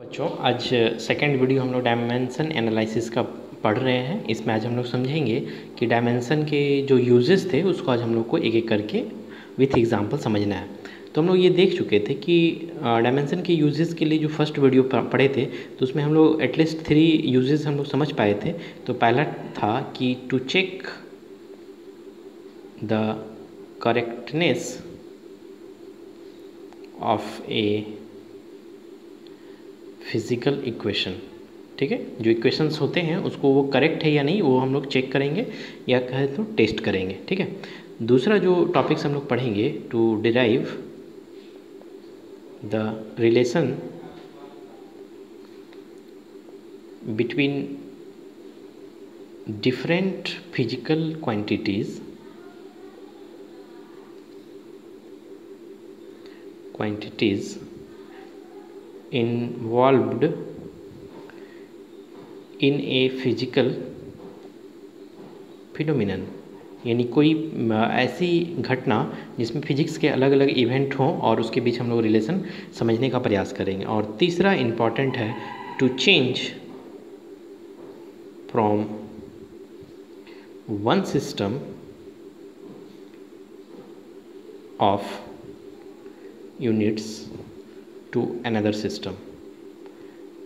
बच्चों आज second video हम लोग डायमेंशन एनालिसिस का पढ़ रहे हैं। इसमें आज हम लोग समझेंगे कि डायमेंशन के जो यूजेस थे उसको आज हम लोग को एक एक करके विथ एग्जांपल समझना है। तो हम लोग ये देख चुके थे कि डायमेंशन के यूजेस के लिए जो फर्स्ट वीडियो पढ़े थे तो उसमें हम लोग एटलीस्ट 3 यूजेस हम लोग समझ पाए थे। तो पहला था कि to check the correctness of a physical equation. ठीक है, जो इक्वेशंस होते हैं उसको वो करेक्ट है या नहीं वो हम लोग चेक करेंगे या कहे तो टेस्ट करेंगे। ठीक है, दूसरा जो टॉपिक्स हम लोग पढ़ेंगे to derive the relation between different physical quantities involved in a physical phenomenon, यानी कोई ऐसी घटना जिसमें फिजिक्स के अलग अलग इवेंट हों और उसके बीच हम लोग रिलेशन समझने का प्रयास करेंगे। और तीसरा इम्पॉर्टेंट है to change from one system of units to another system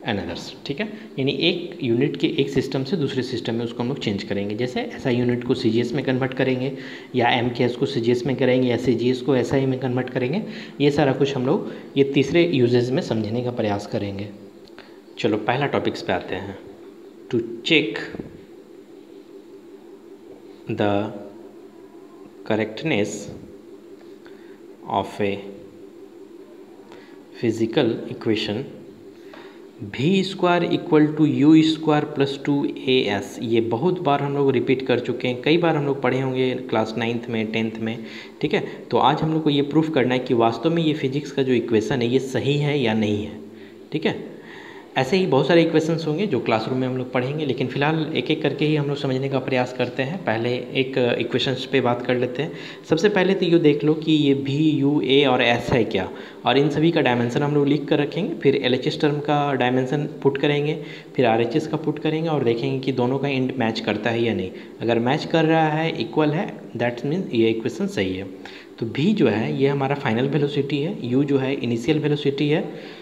anothers. ठीक है, यानी एक यूनिट के एक सिस्टम से दूसरे सिस्टम में उसको हम लोग चेंज करेंगे। जैसे एसआई यूनिट को सीजीएस में कन्वर्ट करेंगे या एमकेएस को सीजीएस में करेंगे या सीजीएस को एसआई में कन्वर्ट करेंगे। ये सारा कुछ हम लोग ये तीसरे यूजेस में समझने का प्रयास करेंगे। चलो पहला टॉपिक्स पे आते हैं। To check the correctness of a physical equation v square equal to u square plus 2as। ये बहुत बार हम लोग रिपीट कर चुके हैं, कई बार हम लोग पढ़े होंगे क्लास 9th में 10th में। ठीक है, तो आज हम लोग को ये प्रूफ करना है कि वास्तव में ये फिजिक्स का जो इक्वेशन है ये सही है या नहीं है। ठीक है, ऐसे ही बहुत सारे इक्वेशंस होंगे जो क्लासरूम में हम लोग पढ़ेंगे, लेकिन फिलहाल एक एक करके ही हम लोग समझने का प्रयास करते हैं। पहले एक इक्वेशंस पे बात कर लेते हैं। सबसे पहले तो ये देख लो कि ये भी यू ए और एस है क्या, और इन सभी का डायमेंशन हम लोग लिख कर रखेंगे। फिर LHS टर्म का डायमेंशन पुट करेंगे, फिर RHS का पुट करेंगे और देखेंगे कि दोनों का एंड मैच करता है या नहीं। अगर मैच कर रहा है, इक्वल है, दैट्स मीन ये इक्वेशन सही है। तो भी जो है ये हमारा फाइनल वेलोसिटी है, यू जो है इनिशियल वेलोसिटी है,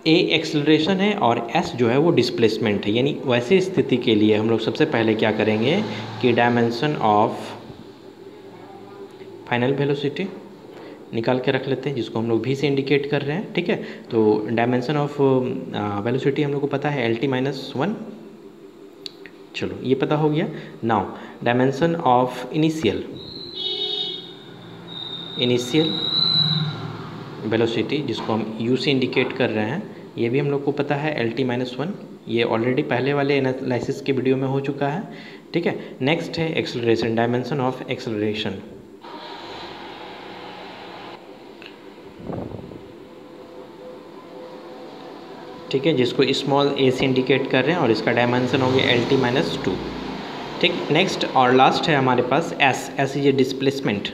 ए एक्सेलरेशन है और एस जो है वो डिस्प्लेसमेंट है। यानी वैसी स्थिति के लिए हम लोग सबसे पहले क्या करेंगे कि डायमेंशन ऑफ फाइनल वेलोसिटी निकाल के रख लेते हैं, जिसको हम लोग भी से इंडिकेट कर रहे हैं। ठीक है, तो डायमेंशन ऑफ वेलोसिटी हम लोग को पता है LT-1। चलो ये पता हो गया। Now dimension of initial velocity जिसको हम u से इंडिकेट कर रहे हैं, ये भी हम लोग को पता है LT-1। ये ऑलरेडी पहले वाले एनालिसिस के वीडियो में हो चुका है। ठीक है, नेक्स्ट है एक्सेलरेशन, डायमेंशन ऑफ एक्सेलरेशन। ठीक है, जिसको स्मॉल a से इंडिकेट कर रहे हैं और इसका डायमेंशन हो गया LT-2। ठीक, नेक्स्ट और लास्ट है हमारे पास s is a displacement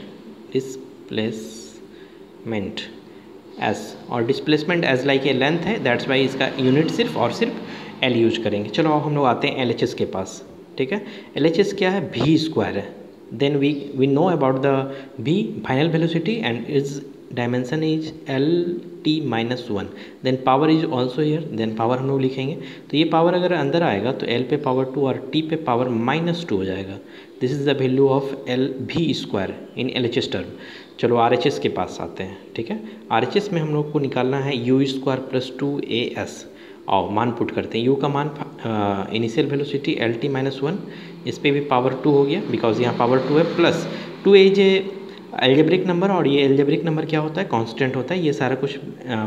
S, और displacement as like a length है, दैट्स वाई इसका यूनिट सिर्फ और सिर्फ एल यूज करेंगे। चलो अब हम लोग आते हैं LHS के पास। ठीक है, LHS क्या है, भी स्क्वायर है। Then we know about the v final velocity and is dimension is LT-1। Then power is also here, then power हम लोग लिखेंगे। तो ये पावर अगर अंदर आएगा तो L पे पावर 2 और T पे पावर -2 हो जाएगा। This is the value of L भी स्क्वायर इन LHS टर्म। चलो RHS के पास आते हैं। ठीक है, RHS में हम लोग को निकालना है यू स्क्वायर प्लस 2as। आओ मान पुट करते हैं। यू का मान इनिशियल वेलोसिटी LT-1, इस पर भी पावर 2 हो गया बिकॉज यहाँ पावर 2 है, प्लस 2 इज एल्जेब्रिक नंबर, और ये एल्जेब्रिक नंबर क्या होता है, कांस्टेंट होता है। ये सारा कुछ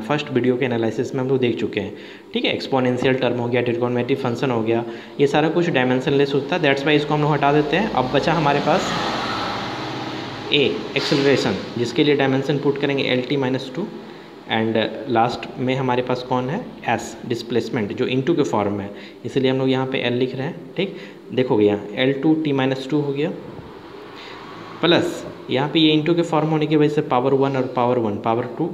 फर्स्ट वीडियो के एनालिसिस में हम लोग देख चुके हैं। ठीक है, एक्सपोनेंशियल टर्म हो गया, ट्रिगोनोमेट्रिक फंक्शन हो गया, ये सारा कुछ डायमेंशन लेस होता है। दैट्स वाई इसको हम लोग हटा देते हैं। अब बचा हमारे पास ए एक्सेलरेशन, जिसके लिए डायमेंशन पुट करेंगे LT-2, एंड लास्ट में हमारे पास कौन है, एस डिस्प्लेसमेंट, जो इनटू के फॉर्म में है, इसलिए हम लोग यहाँ पे L लिख रहे हैं। ठीक, देखोगे यहाँ L2T-2 हो गया, प्लस यहाँ पे ये इंटू के फॉर्म होने की वजह से पावर 1 और पावर 1 पावर 2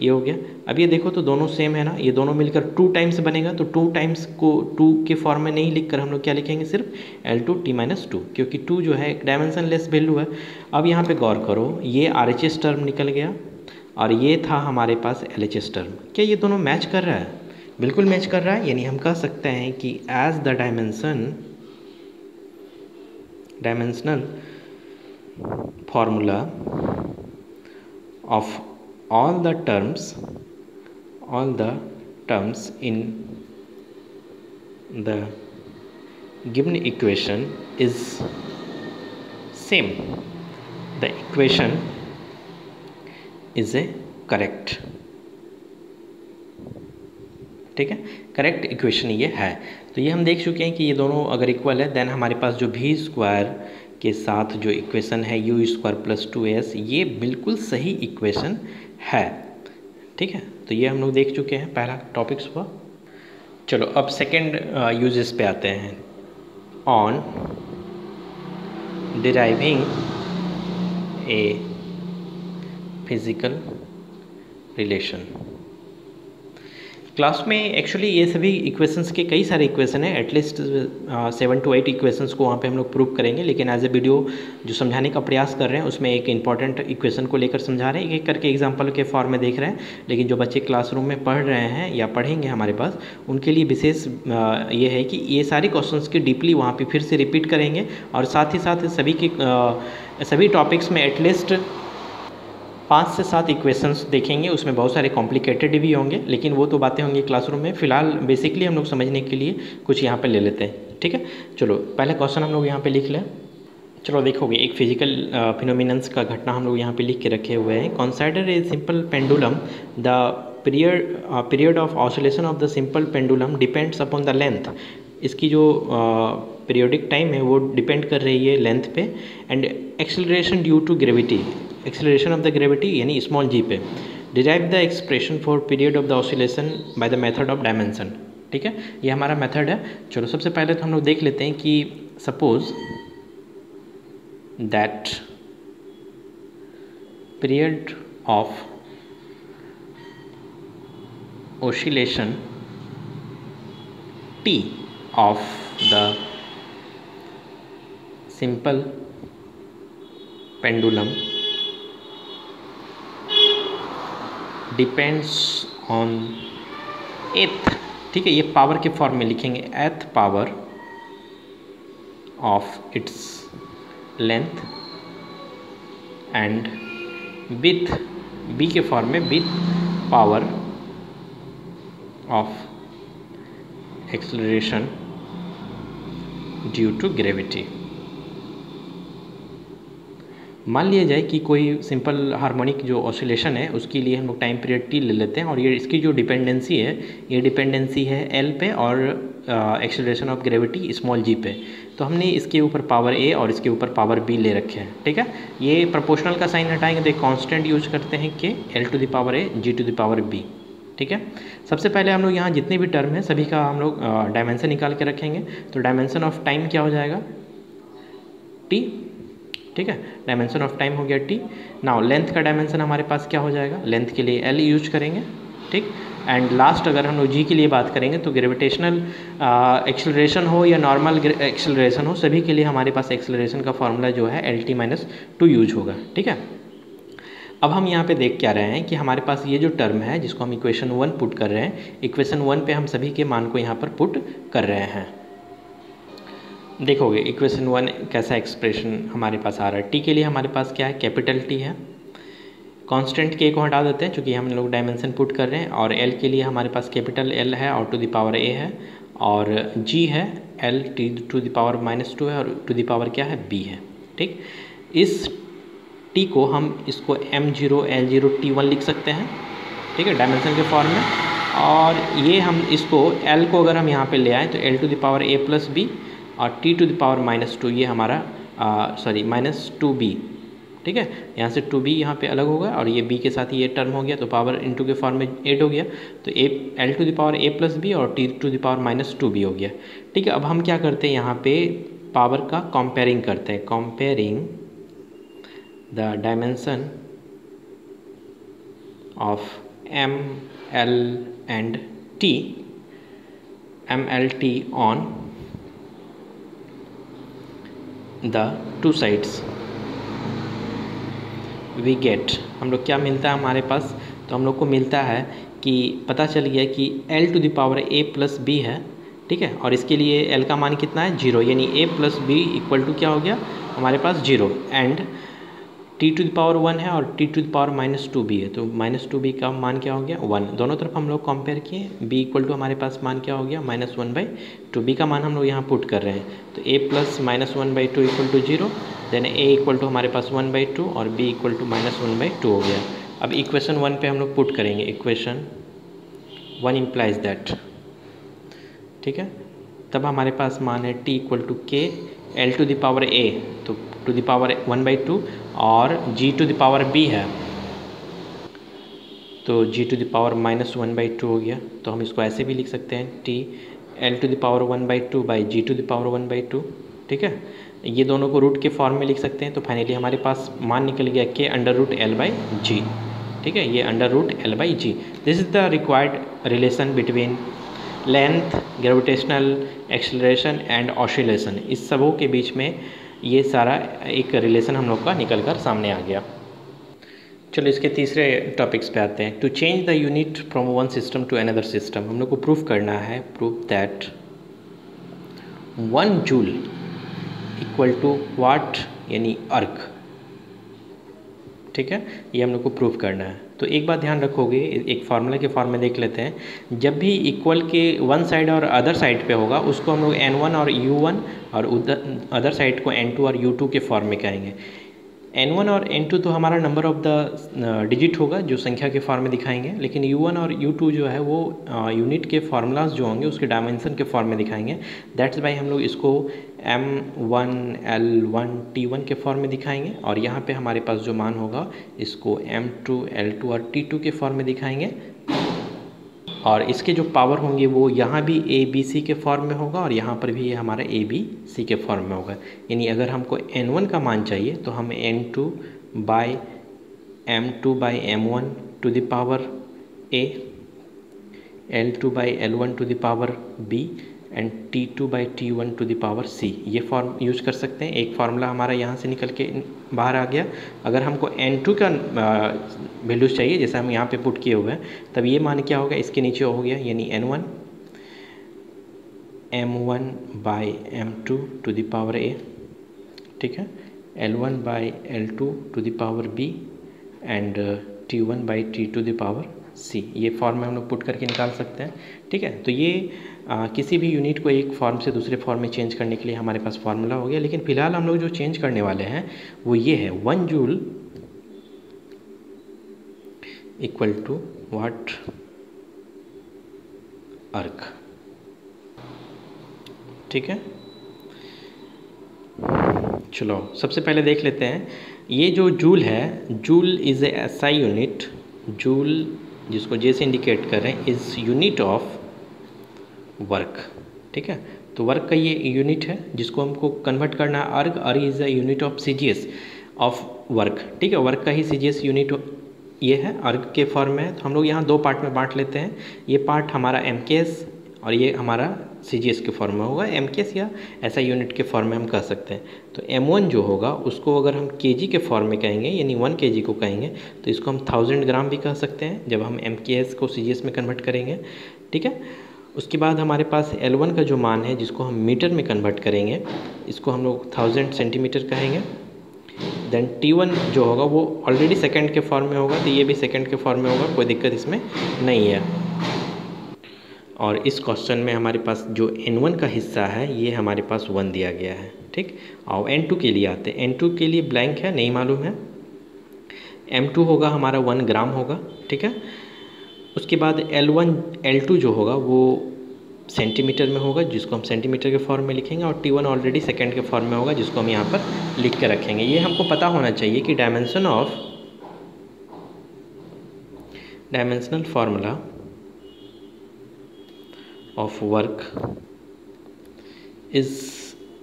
ये हो गया। अब ये देखो तो दोनों सेम है ना, ये दोनों मिलकर 2 टाइम्स बनेगा, तो 2 टाइम्स को 2 के फॉर्म में नहीं लिखकर हम लोग क्या लिखेंगे, सिर्फ L2t-2, क्योंकि 2 जो है एक डायमेंशनलेस वैल्यू है। अब यहाँ पे गौर करो, ये RHS टर्म निकल गया और ये था हमारे पास LHS टर्म। क्या ये दोनों मैच कर रहा है? बिल्कुल मैच कर रहा है, यानी हम कह सकते हैं कि as the dimensional formula of all the terms in the given equation is same. The equation is a correct, ठीक है, करेक्ट इक्वेशन ये है। तो ये हम देख चुके हैं कि ये दोनों अगर इक्वल है, देन हमारे पास जो v स्क्वायर के साथ जो इक्वेशन है u स्क्वायर प्लस 2s, ये बिल्कुल सही इक्वेशन है, ठीक है। तो ये हम लोग देख चुके हैं, पहला टॉपिक्स हुआ। चलो अब सेकंड यूजेस पे आते हैं। On deriving a physical relation. Class में एक्चुअली ये सभी इक्वेशंस के कई सारे इक्वेशन हैं, एटलीस्ट 7 to 8 इक्वेशंस को वहाँ पे हम लोग प्रूव करेंगे, लेकिन एज ए वीडियो जो समझाने का प्रयास कर रहे हैं उसमें एक इंपॉर्टेंट इक्वेशन को लेकर समझा रहे हैं, एक एक करके एग्जांपल के फॉर्म में देख रहे हैं। लेकिन जो बच्चे क्लासरूम में पढ़ रहे हैं या पढ़ेंगे हमारे पास, उनके लिए विशेष ये है कि ये सारे क्वेश्चंस की डीपली वहाँ पर फिर से रिपीट करेंगे, और साथ ही साथ सभी टॉपिक्स में एटलीस्ट 5 से 7 इक्वेशंस देखेंगे। उसमें बहुत सारे कॉम्प्लिकेटेड भी होंगे, लेकिन वो तो बातें होंगी क्लासरूम में। फिलहाल बेसिकली हम लोग समझने के लिए कुछ यहाँ पे ले लेते हैं, ठीक है। चलो पहला क्वेश्चन हम लोग यहाँ पे लिख लें। चलो देखोगे, एक फिजिकल फिनोमिनन्स का घटना हम लोग यहाँ पे लिख के रखे हुए हैं। Consider a simple pendulum, the period of oscillation of the simple pendulum depends upon the length. इसकी जो पीरियोडिक टाइम है वो डिपेंड कर रही है लेंथ पे, and acceleration due to gravity, acceleration of the gravity यानी स्मॉल g पे। Derive the expression for period of the oscillation by the method of dimension, ठीक है, ये हमारा मेथड है। चलो सबसे पहले तो हम लोग देख लेते हैं कि suppose that period of oscillation t of the simple pendulum depends on th, ठीक है, ये पावर के फॉर्म में लिखेंगे, th power of its length and with b के फॉर्म में with power of acceleration due to gravity. मान लिया जाए कि कोई सिंपल हार्मोनिक जो ऑसिलेशन है उसके लिए हम लोग टाइम पीरियड टी ले लेते हैं, और ये इसकी जो डिपेंडेंसी है, ये डिपेंडेंसी है एल पे और एक्सेलरेशन ऑफ ग्रेविटी स्मॉल जी पे। तो हमने इसके ऊपर पावर ए और इसके ऊपर पावर बी ले रखे हैं, ठीक है। ये प्रोपोर्शनल का साइन हटाएंगे तो एक कांस्टेंट यूज करते हैं कि L to the power a g to the power b, ठीक है। सबसे पहले हम लोग यहाँ जितने भी टर्म हैं सभी का हम लोग डायमेंशन निकाल के रखेंगे। तो डायमेंशन ऑफ टाइम क्या हो जाएगा, टी, ठीक है, डायमेंशन ऑफ टाइम हो गया टी। नाउ लेंथ का डायमेंशन हमारे पास क्या हो जाएगा, लेंथ के लिए एल यूज करेंगे, ठीक। एंड लास्ट अगर हम लोग जी के लिए बात करेंगे तो ग्रेविटेशनल एक्सेलरेशन हो या नॉर्मल एक्सेलरेशन हो, सभी के लिए हमारे पास एक्सेलरेशन का फॉर्मूला जो है LT-2 यूज होगा, ठीक है। अब हम यहाँ पे देख क्या रहे हैं कि हमारे पास ये जो टर्म है जिसको हम इक्वेशन 1 पुट कर रहे हैं, इक्वेशन 1 पे हम सभी के मान को यहाँ पर पुट कर रहे हैं। देखोगे इक्वेशन 1 कैसा एक्सप्रेशन हमारे पास आ रहा है। टी के लिए हमारे पास क्या है, कैपिटल टी है, कांस्टेंट के को हटा देते हैं चूँकि हम लोग डायमेंशन पुट कर रहे हैं, और एल के लिए हमारे पास कैपिटल एल है और टू द पावर ए है, और जी है L T to the power -2 है, और टू द पावर क्या है बी है, ठीक। इस टी को हम इसको m0 L0 T1 लिख सकते हैं, ठीक है, डायमेंशन के फॉर्म में। और ये हम इसको L को अगर हम यहाँ पे ले आए तो L to the power a plus b और T टू द पावर -2, ये हमारा -2b, ठीक है। यहाँ से 2b यहाँ पे अलग होगा और ये b के साथ ये टर्म हो गया तो पावर इनटू के फॉर्म में ऐड हो गया, तो L to the power a plus b और T to the power -2b हो गया, ठीक है। अब हम क्या करते हैं, यहाँ पे पावर का कंपेयरिंग करते हैं, comparing the dimension of M L and T, M L T on the two sides we get, हम लोग क्या मिलता है हमारे पास, तो हम लोग को मिलता है कि पता चल गया कि l to the power a plus b है, ठीक है, और इसके लिए l का मान कितना है 0, यानी a plus b equal to क्या हो गया हमारे पास 0, and t to the power 1 है और t टू द पावर -2 भी है, तो -2b का मान क्या हो गया 1, दोनों तरफ हम लोग कंपेयर किए, b इक्वल टू हमारे पास मान क्या हो गया -1/2, b का मान हम लोग यहाँ पुट कर रहे हैं, तो a plus -1/2 equal to 0, then a equal to हमारे पास 1/2 और b इक्वल टू -1/2 हो गया। अब इक्वेशन 1 पे हम लोग पुट करेंगे, इक्वेशन 1 इम्प्लाइज दैट, ठीक है, तब हमारे पास मान है t equal to k l to the power a, तो टू द पावर 1/2 और g to the power b है, तो g टू द पावर -1/2 हो गया, तो हम इसको ऐसे भी लिख सकते हैं t l to the power 1/2 by g to the power 1/2, ठीक है, ये दोनों को रूट के फॉर्म में लिख सकते हैं, तो फाइनली हमारे पास मान निकल गया k √l/g, ठीक है, ये √l/g, this is the required relation between length, gravitational acceleration and oscillation, इस सबों के बीच में ये सारा एक रिलेशन हम लोग का निकल कर सामने आ गया। चलो इसके तीसरे टॉपिक्स पे आते हैं। To change the unit from one system to another system, हम लोग को प्रूफ करना है, proof that 1 joule equal to watt यानी अर्क, ठीक है, ये हम लोग को प्रूफ करना है। तो एक बात ध्यान रखोगे, एक फार्मूला के फॉर्म में देख लेते हैं, जब भी इक्वल के वन साइड और अदर साइड पे होगा उसको हम लोग n1 और u1 और अदर साइड को n2 और u2 के फॉर्म में कहेंगे। n1 और n2 तो हमारा नंबर ऑफ द डिजिट होगा जो संख्या के फॉर्म में दिखाएंगे, लेकिन u1 और u2 जो है वो यूनिट के फार्मूलाज जो होंगे उसके डायमेंशन के फॉर्म में दिखाएंगे। दैट्स वाई हम लोग इसको m1 l1 t1 के फॉर्म में दिखाएंगे, और यहाँ पे हमारे पास जो मान होगा इसको m2 l2 और t2 के फॉर्म में दिखाएंगे, और इसके जो पावर होंगे वो यहाँ भी ए बी सी के फॉर्म में होगा और यहाँ पर भी ये हमारा ए बी सी के फॉर्म में होगा। यानी अगर हमको n1 का मान चाहिए तो हम n2 by m2 by m1 to the power a, l2 by l1 to the power b and t2 by t1 to the power c, ये फॉर्म यूज कर सकते हैं। एक फार्मूला हमारा यहाँ से निकल के बाहर आ गया। अगर हमको n2 का वैल्यूज चाहिए जैसे हम यहाँ पे पुट किए हुए हैं, तब ये मान क्या होगा, इसके नीचे हो गया, यानी n1 m1 by m2 to the power a, ठीक है, l1 by l2 to the power b and t1 by t to the power c, ये फॉर्म में हम लोग पुट करके निकाल सकते हैं, ठीक है। तो ये किसी भी यूनिट को एक फॉर्म से दूसरे फॉर्म में चेंज करने के लिए हमारे पास फार्मूला हो गया। लेकिन फिलहाल हम लोग जो चेंज करने वाले हैं वो ये है 1 जूल इक्वल टू वाट अर्क, ठीक है। चलो सबसे पहले देख लेते हैं, ये जो जूल है, joule is a SI unit, joule जिसको जे से इंडिकेट कर रहे हैं इज़ यूनिट ऑफ वर्क, ठीक है। तो वर्क का ये यूनिट है जिसको हमको कन्वर्ट करना है अर्ग, अर्ग is a unit of CGS of work, ठीक है, वर्क का ही CGS यूनिट ये है, अर्ग के फॉर्म में है। तो हम लोग यहाँ दो पार्ट में बांट लेते हैं, ये पार्ट हमारा MKS और ये हमारा CGS के फॉर्म में होगा, MKS या ऐसा यूनिट के फॉर्म में हम कह सकते हैं। तो M1 जो होगा उसको अगर हम kg के फॉर्म में कहेंगे, यानी 1 kg को कहेंगे, तो इसको हम 1000 ग्राम भी कह सकते हैं जब हम MKS को CGS में कन्वर्ट करेंगे, ठीक है। उसके बाद हमारे पास L1 का जो मान है जिसको हम मीटर में कन्वर्ट करेंगे, इसको हम लोग 1000 सेंटीमीटर कहेंगे। देन T1 जो होगा वो ऑलरेडी सेकंड के फॉर्म में होगा, तो ये भी सेकंड के फॉर्म में होगा, कोई दिक्कत इसमें नहीं है। और इस क्वेश्चन में हमारे पास जो N1 का हिस्सा है ये हमारे पास 1 दिया गया है, ठीक। और N2 के लिए आते हैं, N2 के लिए ब्लैंक है, नहीं मालूम है। M2 होगा हमारा 1 ग्राम होगा, ठीक है। उसके बाद L1 L2 जो होगा वो सेंटीमीटर में होगा, जिसको हम सेंटीमीटर के फॉर्म में लिखेंगे, और T1 ऑलरेडी सेकंड के फॉर्म में होगा जिसको हम यहाँ पर लिख के रखेंगे। ये हमको पता होना चाहिए कि dimensional formula of work is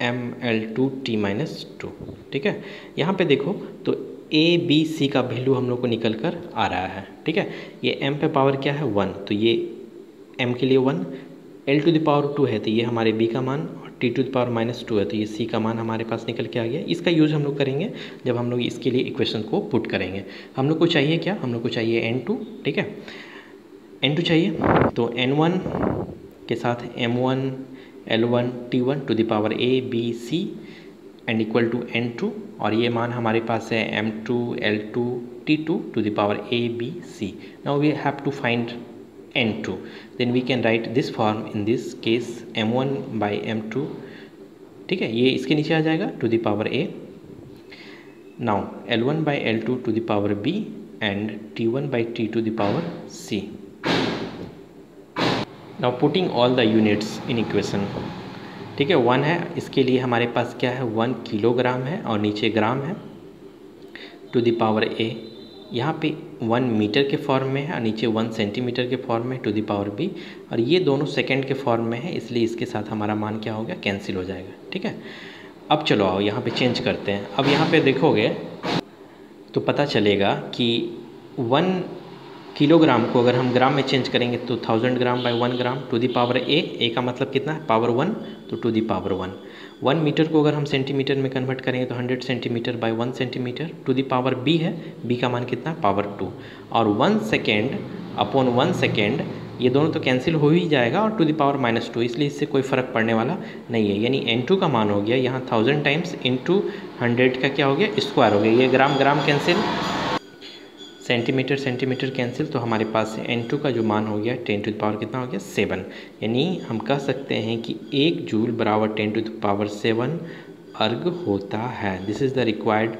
ML2T-2, ठीक है। यहाँ पे देखो तो ए बी सी का वैल्यू हम लोग को निकल कर आ रहा है, ठीक है। ये m पे पावर क्या है 1, तो ये m के लिए 1, l टू द पावर 2 है तो ये हमारे b का मान, और t टू द पावर -2 है तो ये c का मान हमारे पास निकल के आ गया। इसका यूज़ हम लोग करेंगे जब हम लोग इसके लिए इक्वेशन को पुट करेंगे। हम लोग को चाहिए क्या, हम लोग को चाहिए n2, ठीक है, n2 चाहिए, तो n1 के साथ m1 l1 t1 to the power a b c and equal to n2, और ये मान हमारे पास है m2 l2 t2 to the power a b c। Now we have to find n2, then we can write this form in this case m1 by m2, ठीक है, ये इसके नीचे आ जाएगा to the power a। Now l1 by l2 to the power b and t1 by t to the power c। Now putting all the units in equation, ठीक है, 1 है, इसके लिए हमारे पास क्या है 1 किलोग्राम है और नीचे ग्राम है, टू द पावर a, यहाँ पे 1 मीटर के फॉर्म में है और नीचे 1 सेंटीमीटर के फॉर्म में टू द पावर b, और ये दोनों सेकंड के फॉर्म में है, इसलिए इसके साथ हमारा मान क्या हो गया, कैंसिल हो जाएगा, ठीक है। अब चलो आओ यहाँ पे चेंज करते हैं। अब यहाँ पे देखोगे तो पता चलेगा कि 1 किलोग्राम को अगर हम ग्राम में चेंज करेंगे तो 1000 gram by 1 gram to the power a का मतलब कितना है, पावर 1, तो टू दी पावर 1। 1 मीटर को अगर हम सेंटीमीटर में कन्वर्ट करेंगे तो 100 centimetre by 1 centimetre to the power b है, बी का मान कितना है, पावर 2, और 1 सेकेंड अपॉन 1 सेकेंड, ये दोनों तो कैंसिल हो ही जाएगा, और टू दी पावर -2, इसलिए इससे कोई फ़र्क पड़ने वाला नहीं है। यानी n2 का मान हो गया यहाँ 1000 टाइम्स इंटू 100 का क्या हो गया, स्क्वायर हो गया, ये gram gram cancel, centimetre centimetre cancel, तो हमारे पास n2 का जो मान हो गया 10 टू द पावर कितना हो गया 7। यानी हम कह सकते हैं कि 1 जूल बराबर 10 टू द पावर 7 अर्ग होता है। This is the required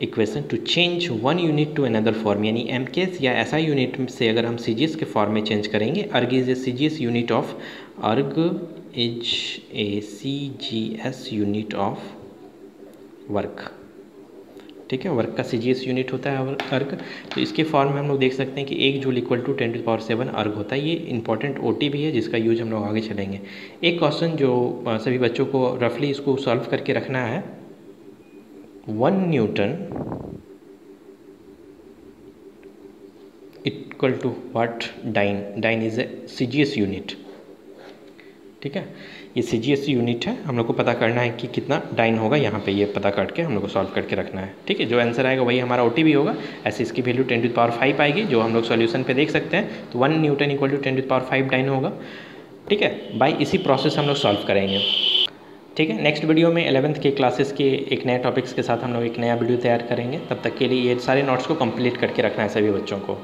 equation to change 1 unit to another form, यानी MKS या SI यूनिट से अगर हम CGS के फॉर्म में चेंज करेंगे, erg is a CGS unit of, erg is a CGS unit of work, ठीक है, वर्क का CGS यूनिट होता है अर्ग। तो इसके फॉर्म में हम लोग देख सकते हैं कि 1 joule equal to 10 to the power 7 erg होता है। ये इंपॉर्टेंट OT भी है जिसका यूज हम लोग आगे चलेंगे। एक क्वेश्चन जो सभी बच्चों को रफली इसको सॉल्व करके रखना है, 1 newton equal to what, dyne, dyne is a CGS unit, ठीक है, ये CGS यूनिट है, हम लोग को पता करना है कि कितना डाइन होगा, यहाँ पे ये पता करके हम लोग को सॉल्व करके रखना है, ठीक है। जो आंसर आएगा वही हमारा OT भी होगा। ऐसे इसकी वैल्यू 10 टू द पावर 5 आएगी, जो हम लोग सॉल्यूशन पे देख सकते हैं, तो 1 newton equal to 10 to the power 5 dyne होगा, ठीक है। बाई इसी प्रोसेस हम लोग सॉल्व करेंगे, ठीक है। नेक्स्ट वीडियो में 11th के क्लासेस के एक नए टॉपिक्स के साथ हम लोग एक नया वीडियो तैयार करेंगे। तब तक के लिए ये सारे नोट्स को कंप्लीट करके रखना है सभी बच्चों को।